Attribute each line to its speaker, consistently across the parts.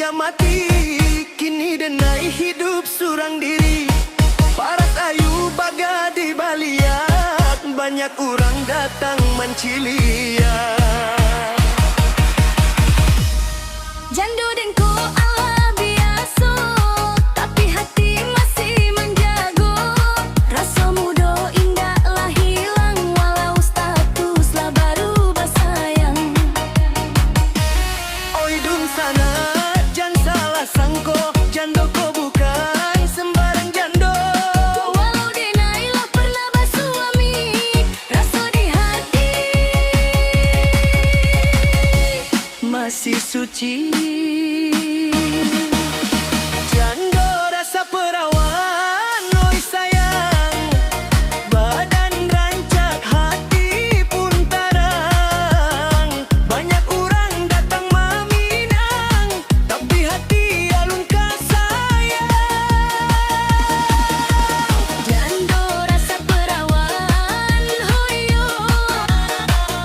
Speaker 1: hingga mati. Kini denai hidup surang diri, paras ayu baga di baliak, banyak orang datang menciliak.
Speaker 2: Jando dan ko ala biasa, tapi hati masih menjago. Rasa muda indah lah hilang, walau status lah baru bersayang.
Speaker 1: Oi dun sana, jangan salah sangko, jando ko bukan sembarang jando.
Speaker 2: Walau denai lah pernah bersuami, rasa di hati
Speaker 1: masih suci. Jando rasa perawan, oi sayang, badan rancak, hati pun tarang. Banyak orang datang meminang, tapi hati alun ka sayang.
Speaker 2: jando rasa perawan hoyo,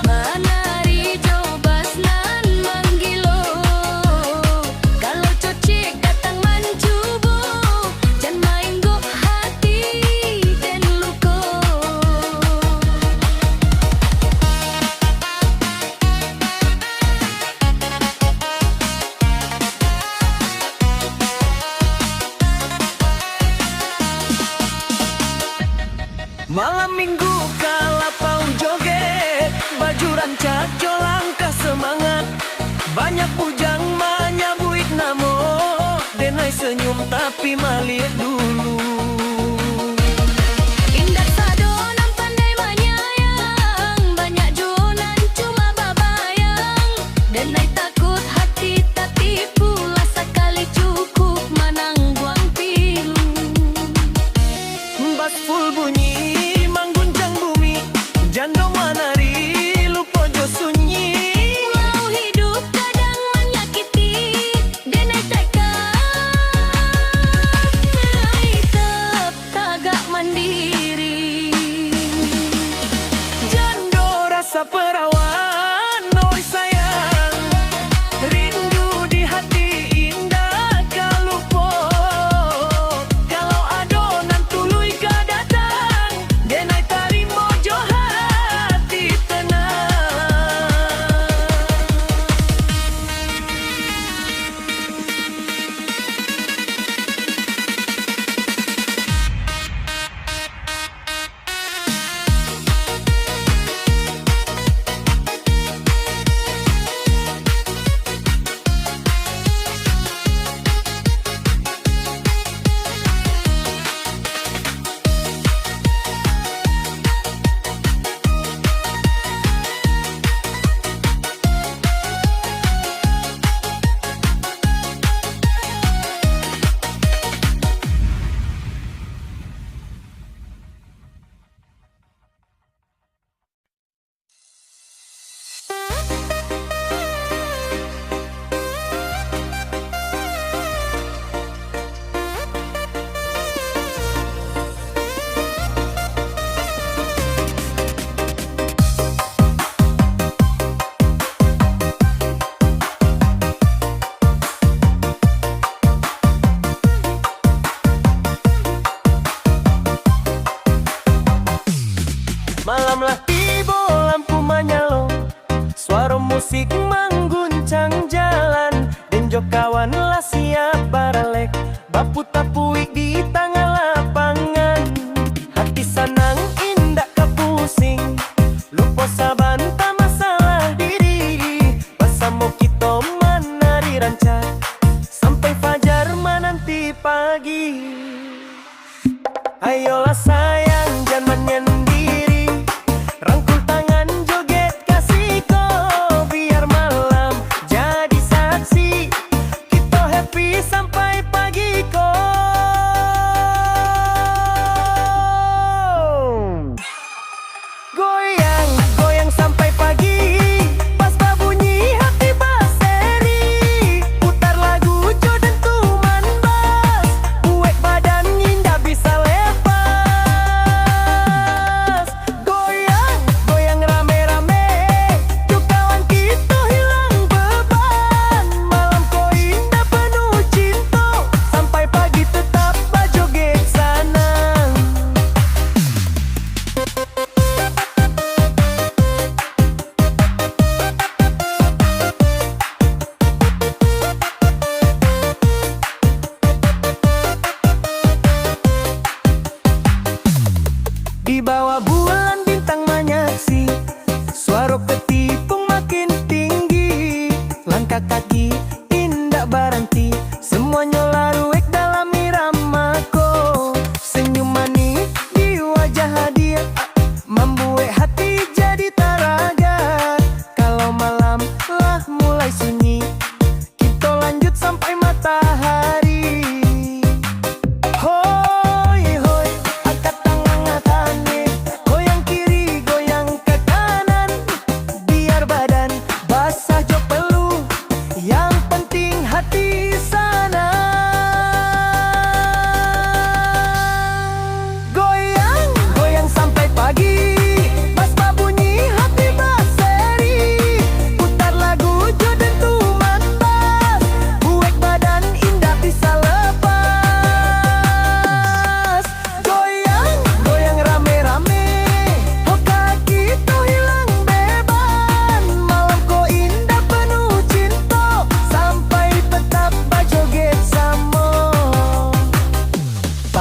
Speaker 2: manari jobas nan manggilo. Kalau cocik datang mencubo, jan main go hati dan luko.
Speaker 1: Malam minggu kala pau joget, baju rancak jo langkah semangat. Banyak bujang menyabuit namo, denai senyum tapi malihat dulu.
Speaker 2: Indah sadonan pandai menyayang, banyak jonan cuma babayang. Denai takut hati tak tipu, lah sekali cukup menangguang pilu.
Speaker 1: Bas full bunyi mengguncang bumi, jando manari lupa jo sunyi.
Speaker 2: Walau hidup kadang menyakiti, denai tetap tagak mandiri.
Speaker 1: Jando rasa perawan, oi sayang, rindu di hati indah kalupo. Kalau adonan tuluy ka datang, denai tarimo jo hati tenang. Malamlah tiba lampu menyala, suara musik mengguncang jalan. Dan jo kawan lah siap baralek, bapu tapuik di tengah lapangan. Hati senang indah kepusing, lupa saban tak masalah diri. Bersama kita menari rancak, sampai fajar menanti pagi. Ayolah sayang jangan menyendiri, rangkul tangan joget kasih ko, biar malam jadi saksi. Kita happy sampai pagi ko. Goyang, goyang sampai pagi, pas babunyi hati berseri. Putar lagu jo dan tuman bass, buat badan indah bisa lepas.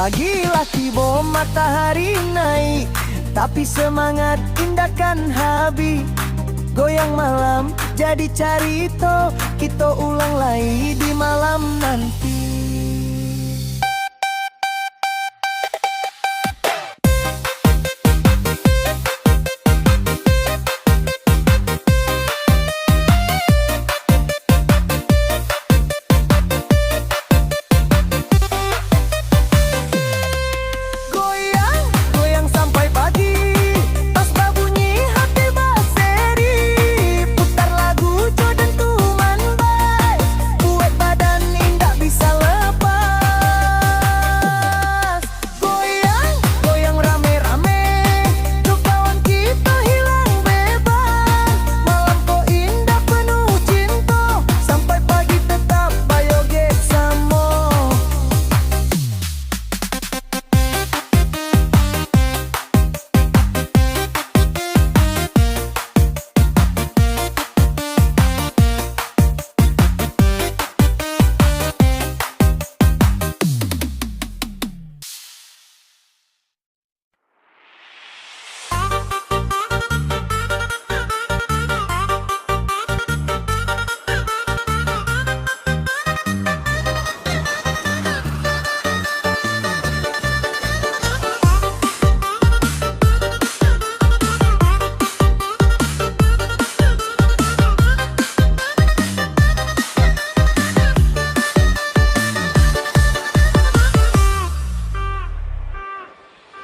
Speaker 1: Pagilah tiba matahari naik, tapi semangat indah kan habis. Goyang malam jadi carito, kita ulang lagi di malam nanti.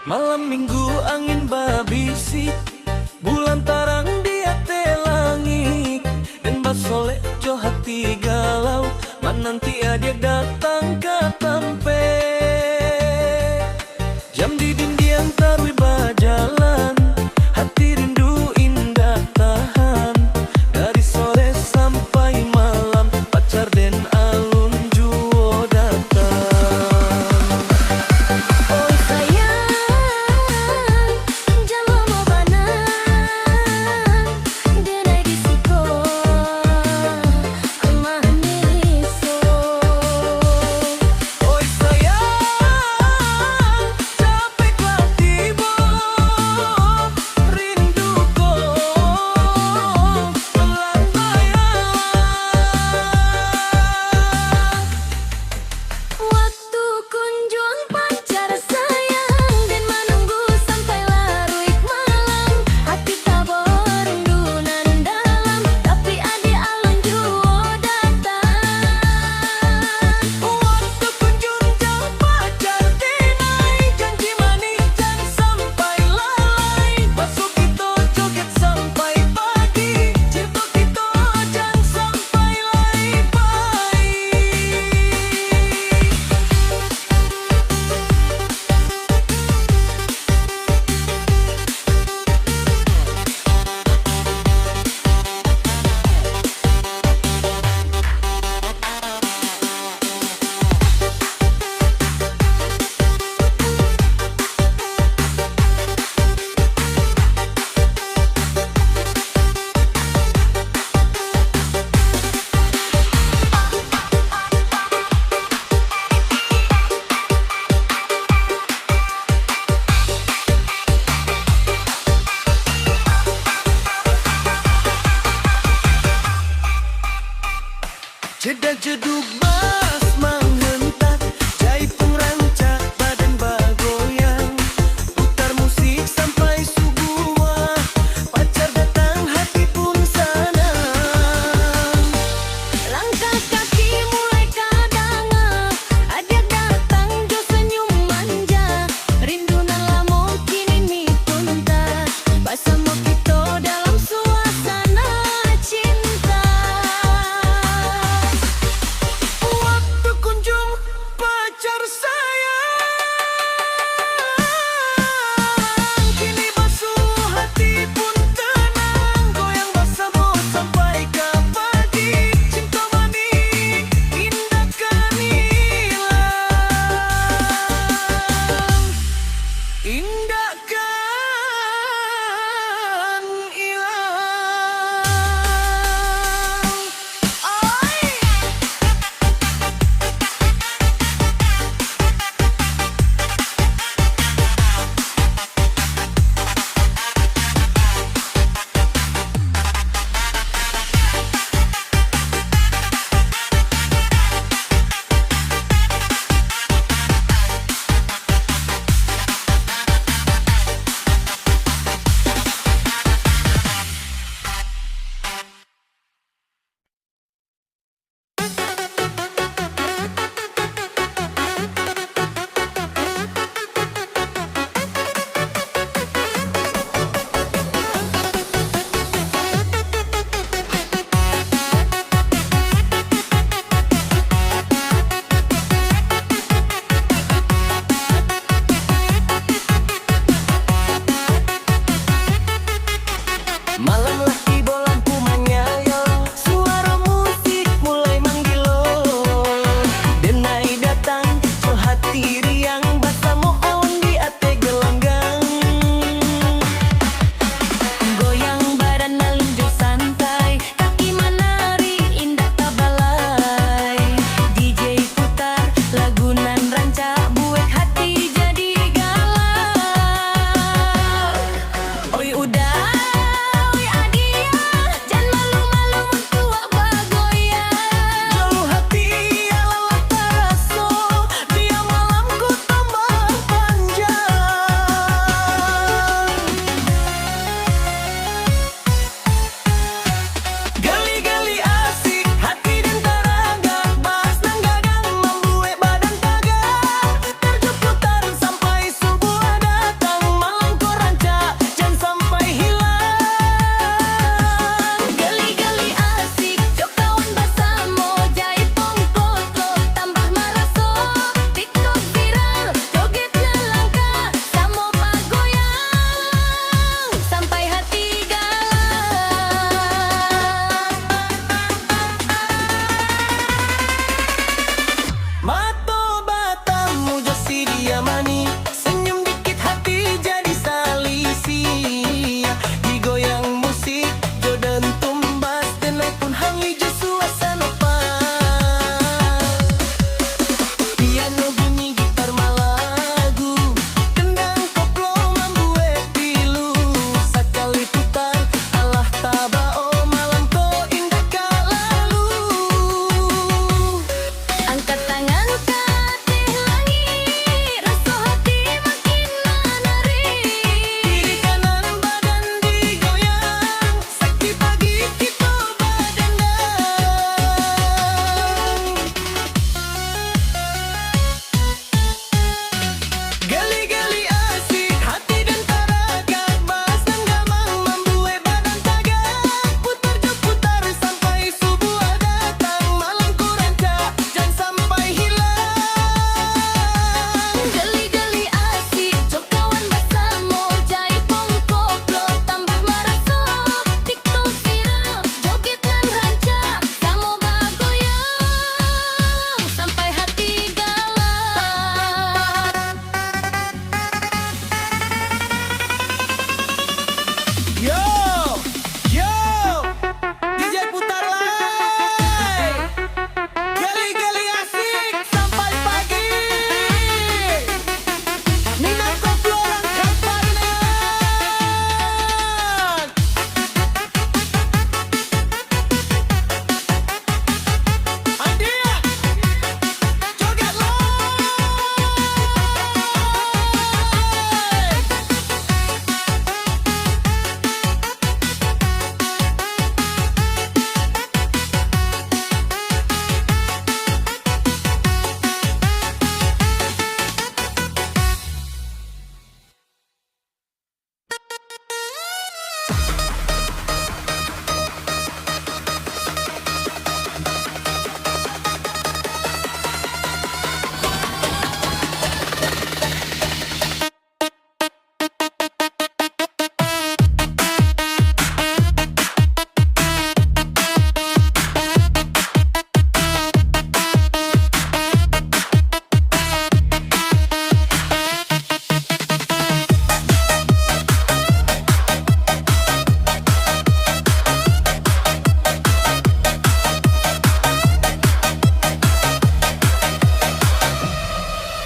Speaker 1: Malam minggu angin babisi, bulan tarang di ate langit, dan basolek jo hati galau, mananti dia datang ke tampe. Jam di dindian tarui bajalan, hati rindu indah tahan. Dari sore sampai malam, pacar den alun juo datang. Sayang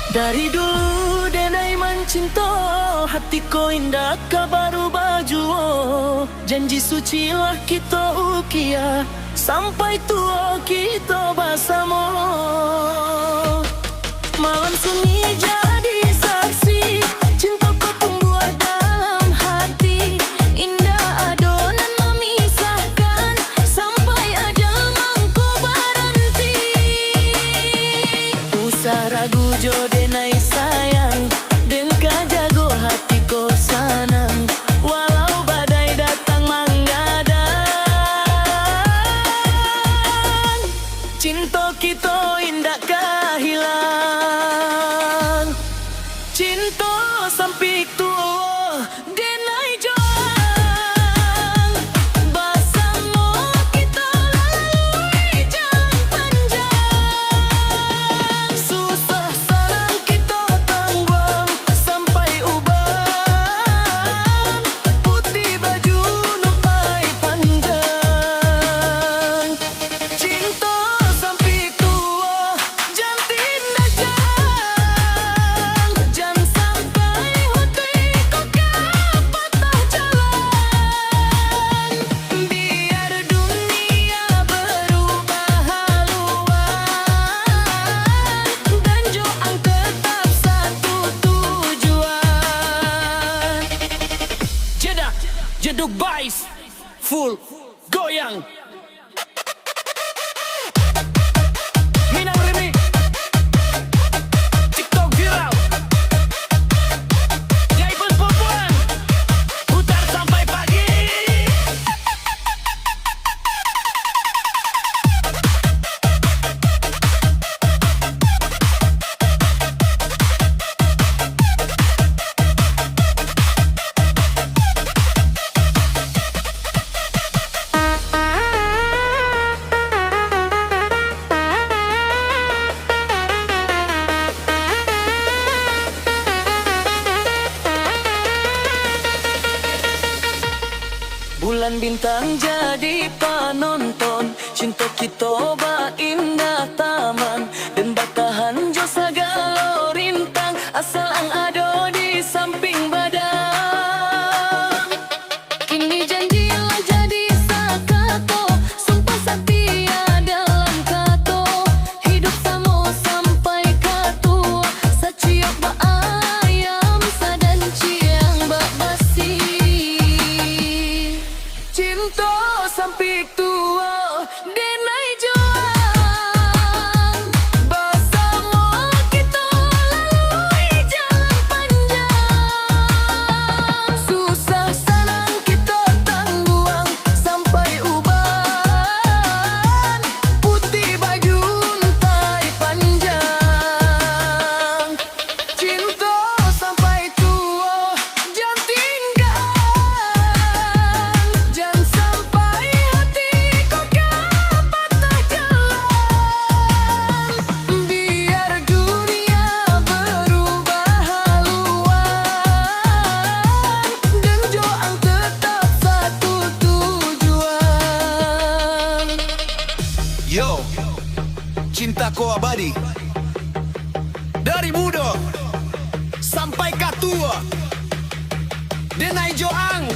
Speaker 1: Dari dulu denai mencinta, hatiku indah baru baju. Janji suci lah kita ukia, sampai tua kita bersama. Malam sunyi jadi saksi, cintaku tumbuh dalam hati. Indah adonan memisahkan, sampai ajal mangku berhenti. Usah ragu jodenai sayang, dengka jago hatiku sanang. Walau badai datang menghadang, cinta kita indah hilang. Cinta sampik tua denai joang, bersama kita lalui jalan panjang. Susah senang kita tanggung sampai uban, putih baju numpai panjang. Cinta sampik tua jantin dajang, jangan sampai hatiku patah jalan. Biar dunia berubah haluan, dan joang tetap satu tujuan. Jeduk Bais full goyang. Minang remix, TikTok viral. Jai perempuan, putar sampai pagi. Bulan bintang jadi penonton, cinta kita ba indah taman, dan batahan jo segala rintang, asal ang ado di samping badan. Kini janjilah jadi sakato, sumpah setia dalam kato, hidup sama sampai katua, saciok ba ayam sadan ciang ba basi. Cinta sampik tua denai joang, bersama kita lalui jalan panjang. Susah senang kita tangguang sampai uban, putih baju untai panjang. Cinta sampai tua jangan tinggal, jangan sampai hatiku patah jalan. Biar dunia berubah haluan, dan joang tetap satu tujuan.
Speaker 3: Yo, cintaku abadi. Dari muda sampai katua, denai joang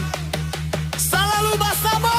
Speaker 3: selalu bersama.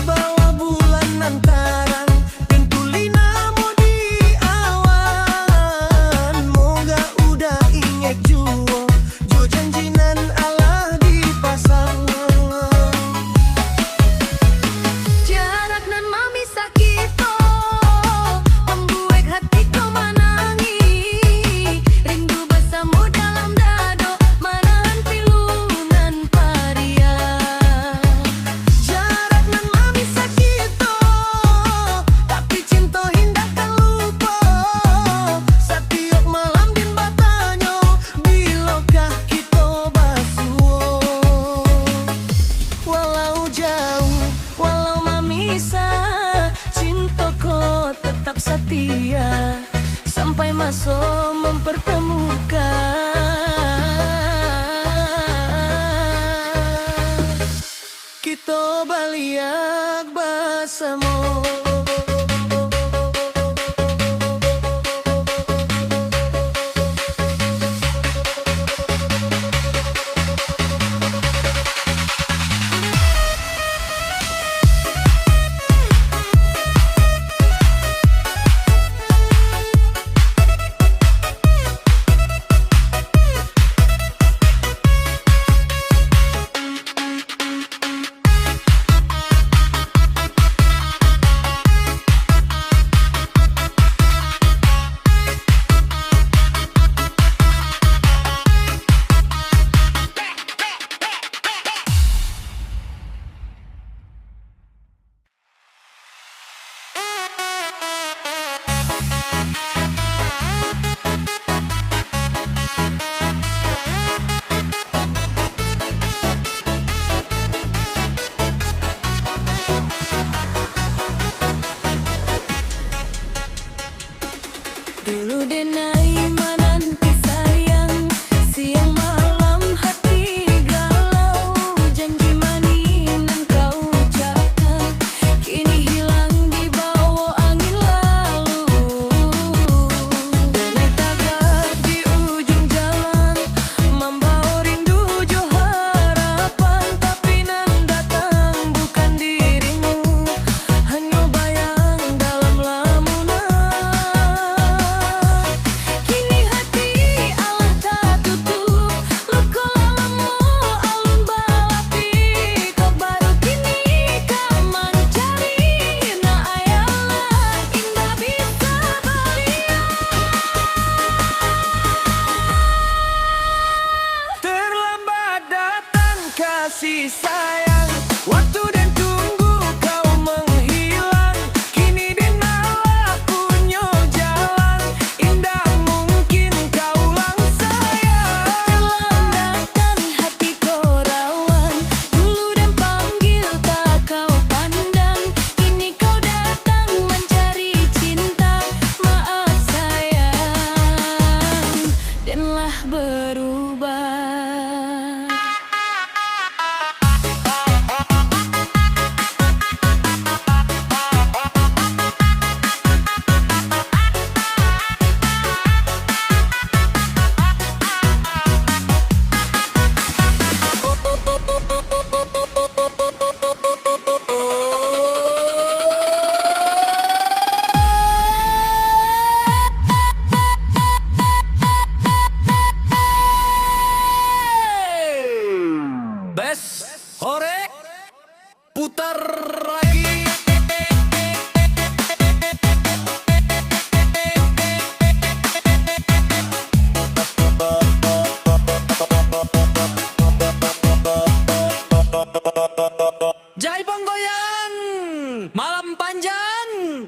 Speaker 1: bawah bulan antarang dan tulina mo di awan. Moga udah inget juo jo janjinan Allah di pasangan.
Speaker 2: Jarak nan memisah kita membuat hatiku menangi. Rindu bersama dalam dado menahan pilunan paria.
Speaker 1: Jarak nan memisah kita, tapi cinta hindak kan lupa. Setiap malam din batanyo, bilokah kita basuo. Walau jauh, walau memisah, cintaku tetap setia sampai masuk mempertemukan. Kita baliak bersama. Dulu denai menanti sayang, siang malam hati galau. Janji manis nan kau ucapkan, kini hilang di bawah angin lalu. Denai tagar di ujung jalan, membawa rindu jo harapan. Tapi nan datang bukan dirimu, hanya bayang dalam lamunan. Kini hati Allah tak tutup, luka lamamu alun balapi. Kau baru kini kau mencari, nak ayalah indah bisa Terlambat datang kasih sayang, waktu dan tunggu kau menghilang. Kini denala punya jalan, indah mungkin kau ulang sayang.
Speaker 2: Terlambatkan hati kau rawan, dulu dan panggil tak kau pandang. Kini kau datang mencari cinta, maaf sayang, danlah berubah.
Speaker 1: Bes, hore, putar lagi. Jai penggoyan, malam panjang.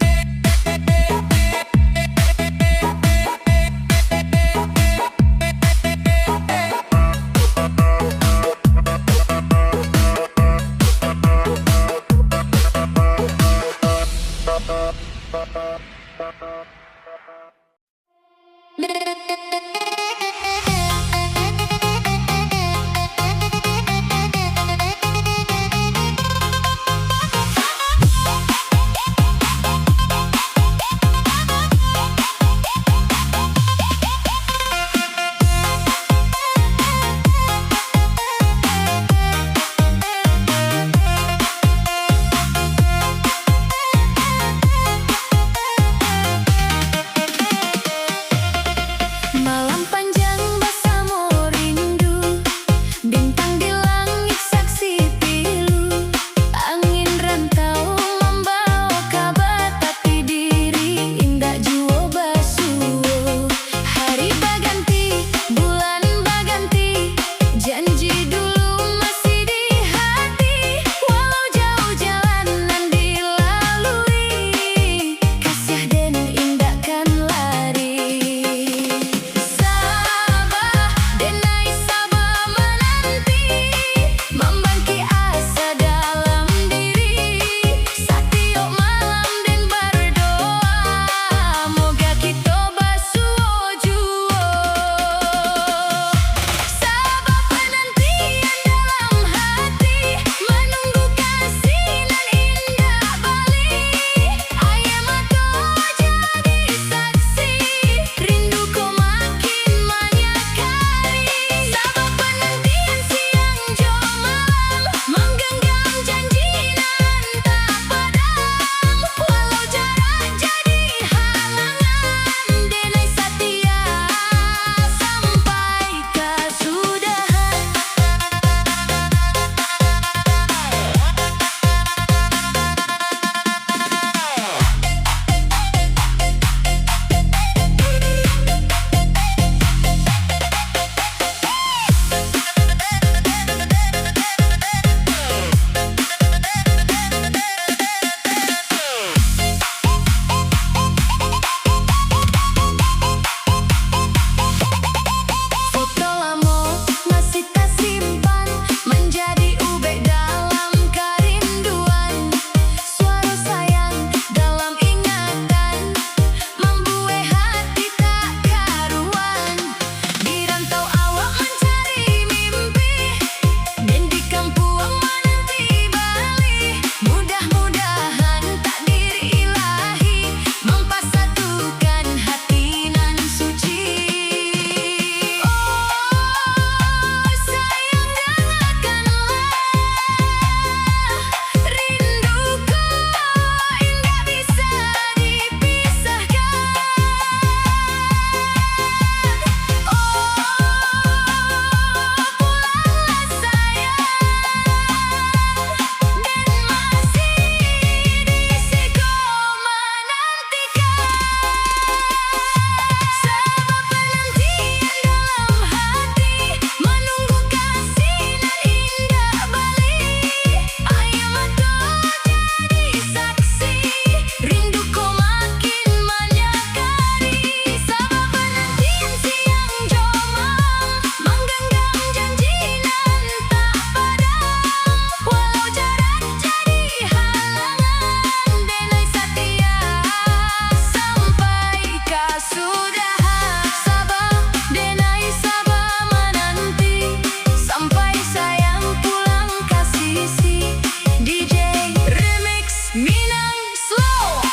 Speaker 2: Minang Slow.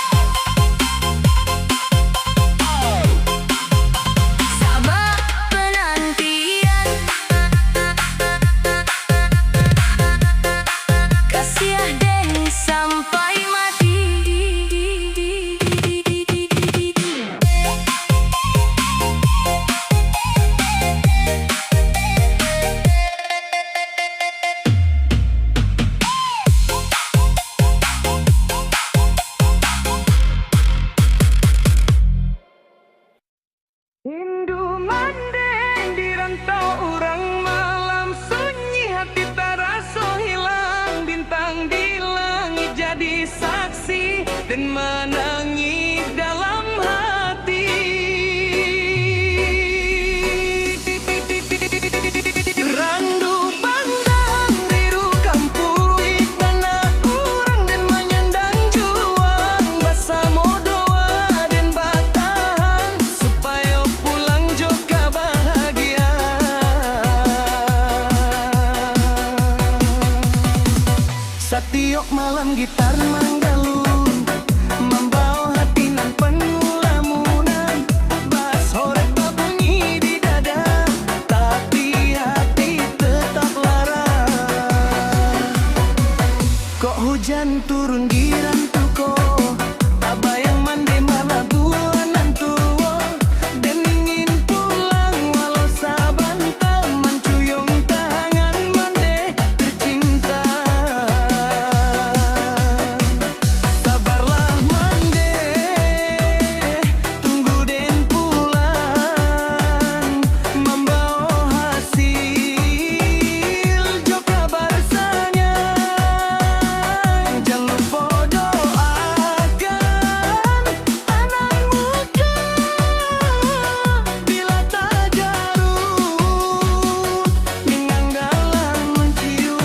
Speaker 2: Sabar penantian, kasih deh sampai mati.
Speaker 1: Rindu mandeng di rantau orang malam, sunyi hati tak rasa hilang. Bintang di langit jadi saksi dan menangis dalam hati. Randu pandang biru kampung di tanah orang dan menyandang juang, bersama doa dan batahan supaya pulang juga bahagia. Setiap malam gitar manggalun, membawa hati nan penuh lamunan, bass horeg berbunyi di dada, tapi hati tetap lara. Kok hujan turun di rantuko, tak bayang mandi malah buanan tua, dan ingin pulang walau saban taman cuyung tangan mande tercinta. Sabarlah mande, tunggu den pulang, membawa hasil juga barsanya. Jangan lupa doakan anak muda bila tak jarut minang dalam mencium.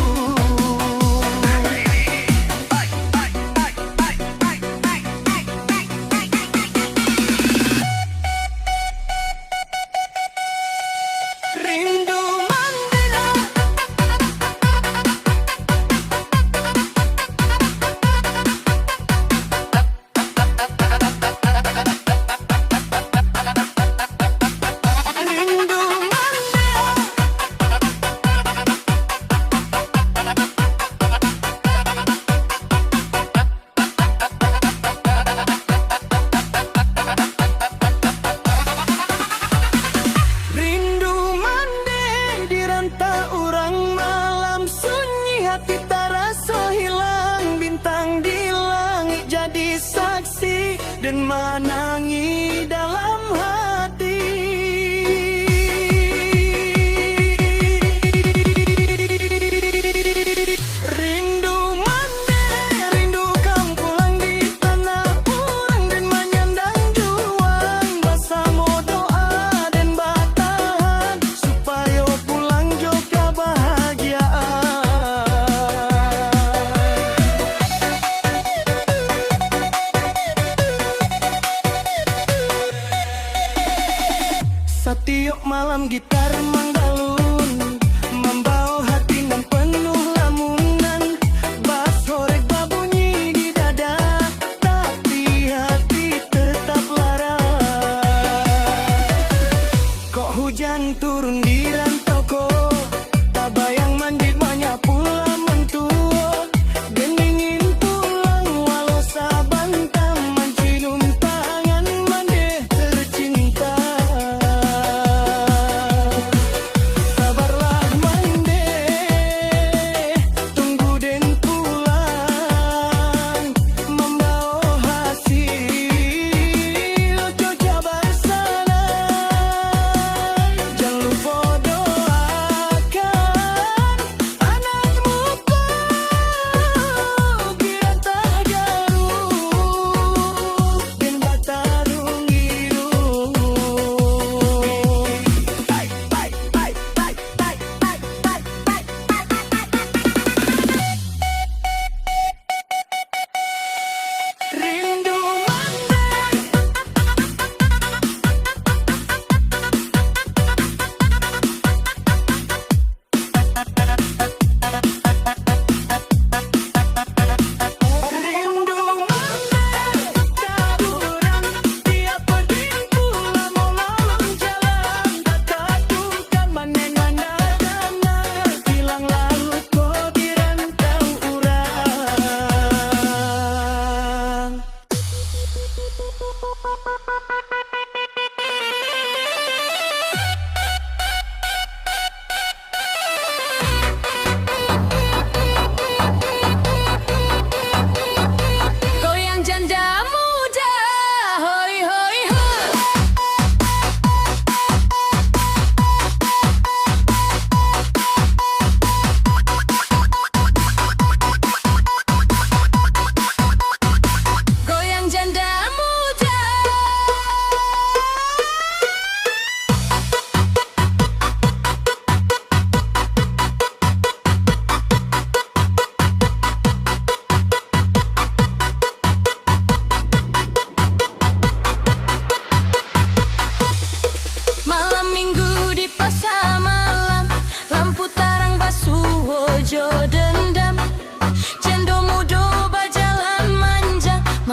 Speaker 1: Rindu Mandela, rindu Mandela. Rindu mandeng di rantau orang malam, sunyi hati tak rasa hilang. Bintang di langit jadi saksi dan menangi dalam hati. Rindu mandeng, rindu kamu pulang di tanah orang dan menyandang juang, bersama doa dan batahan supaya pulang juga bahagia. Setiap malam gitar manggalun, membawa hati nan penuh lamunan, bass horeg berbunyi di dada, tapi hati tetap lara. Kok hujan turun di rantauku, tak bayang mandi banyak pula mentua, dan ingin pulang walau saban taman cium tangan mandi tercinta.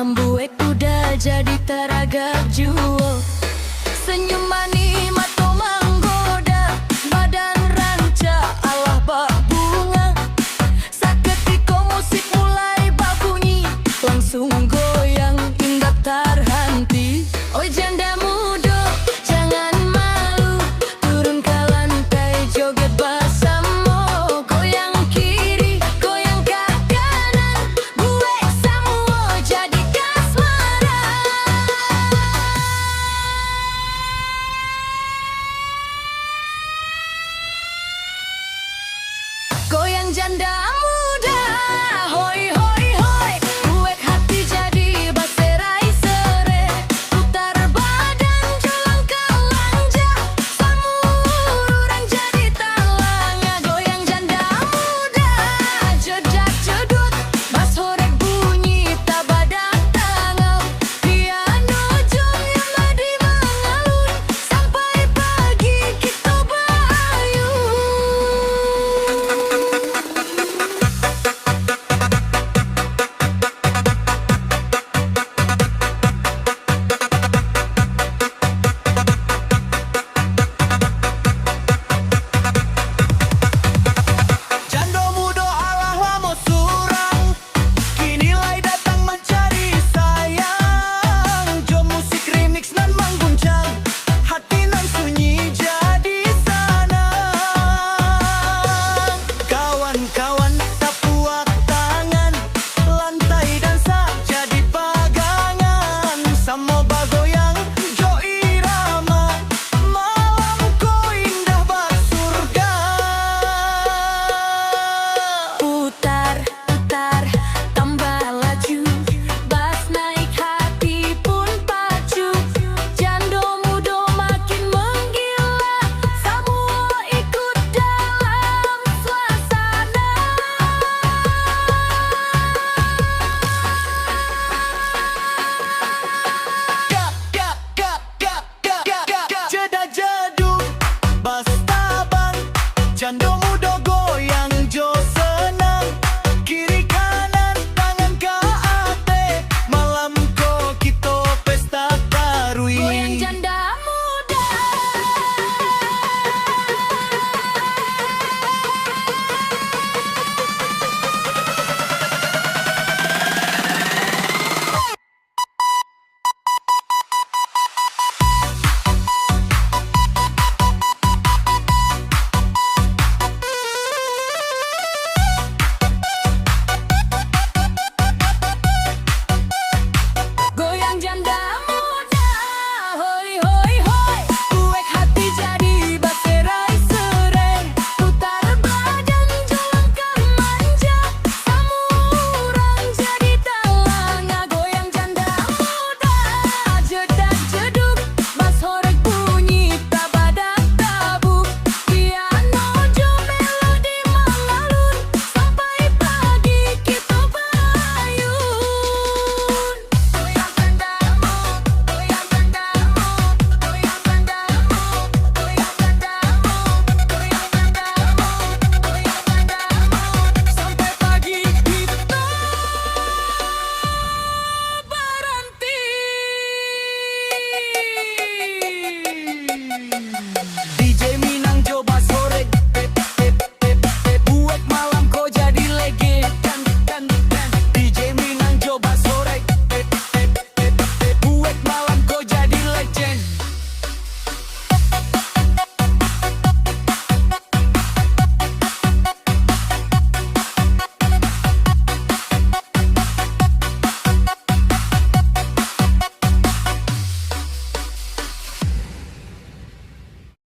Speaker 2: membuat kuda jadi teragak juo. Senyum manis